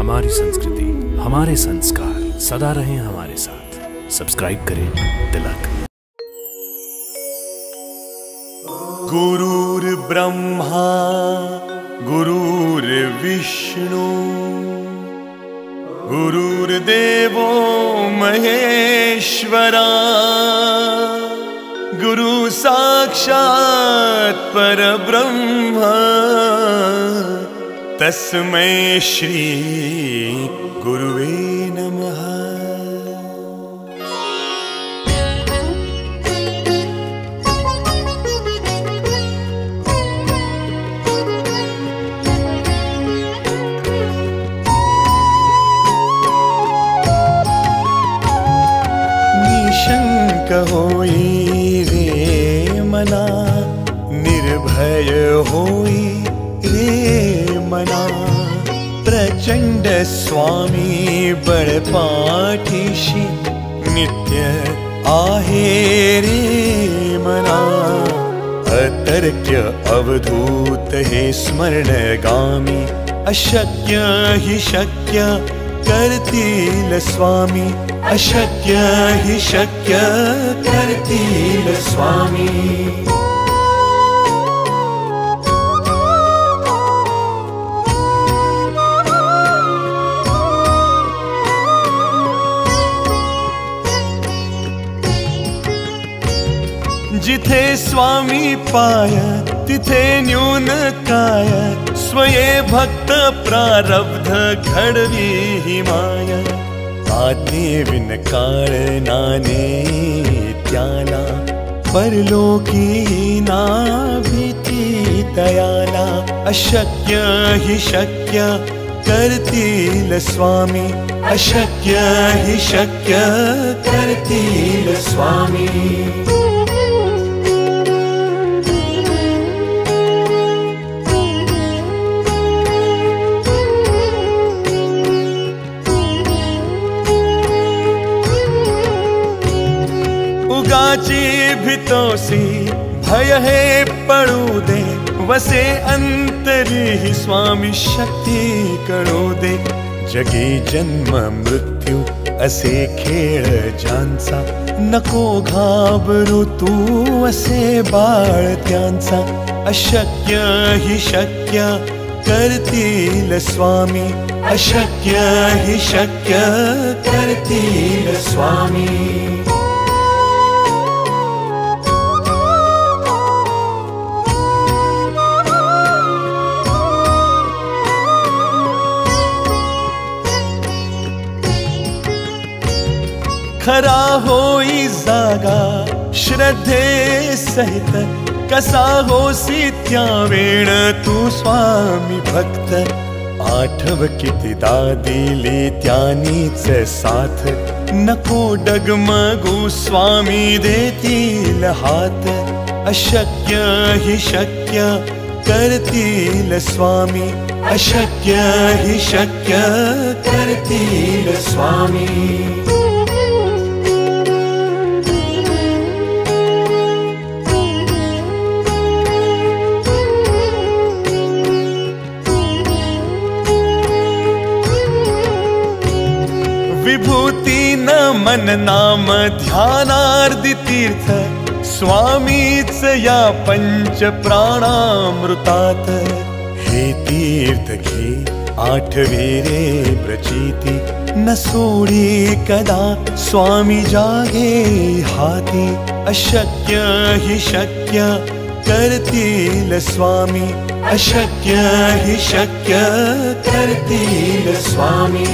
हमारी संस्कृति, हमारे संस्कार सदा रहें हमारे साथ। सब्सक्राइब करें तिलक। गुरुर्ब्रह्मा गुरुर्विष्णु गुरुर्देवो महेश्वरा गुरु साक्षात् परब्रह्म तस्मै श्री गुरुवे नमः। निशंक होई रे मना, निर्भय होई रे मना, प्रचंड स्वामी बळपाठीशी नित्य आहे रे मना। अतर्क्य अवधूत हे स्मरणगामी, अशक्य हि शक्य करतील स्वामी, अशक्य हि शक्य करतील स्वामी। जिथे स्वामी पाय तिथे न्यून काय, स्वये भक्त प्रारब्ध घडवी ही माया। आज्ञे विन काळ नाने त्याला, परलोकी ना भीती दयाला। अशक्य हि शक्य करतील स्वामी, अशक्य हि शक्य करतील स्वामी। उगाची भितोसी भय हे पडू दे, वसे अंतरी ही स्वामी शक्ती कळू दे। जगी जन्म मृत्यू असे खेळ ज्यांचा, नको घाबरू तू असे बाळ त्यांचा। अशक्य हि शक्य करतील स्वामी, अशक्य हि शक्य करतील स्वामी। खरा होई जागा श्रद्धे सहित, कसा होसी त्या वेळ तू स्वामी भक्त। आठव कितीदा दिली त्यानीच साथ, नको डगमगू स्वामी देतील हात। अशक्य हि शक्य करतील स्वामी, अशक्य हि शक्य करतील स्वामी। विभूती न मन नाम ध्यानार्दी तीर्थ, स्वामीच या पंच प्राणामृतात। हे तीर्थ घे आठवे रे प्रचिती, न सोडी कदा स्वामी जागे हाती। अशक्य हि शक्य करतील स्वामी, अशक्य हि शक्य करतील स्वामी।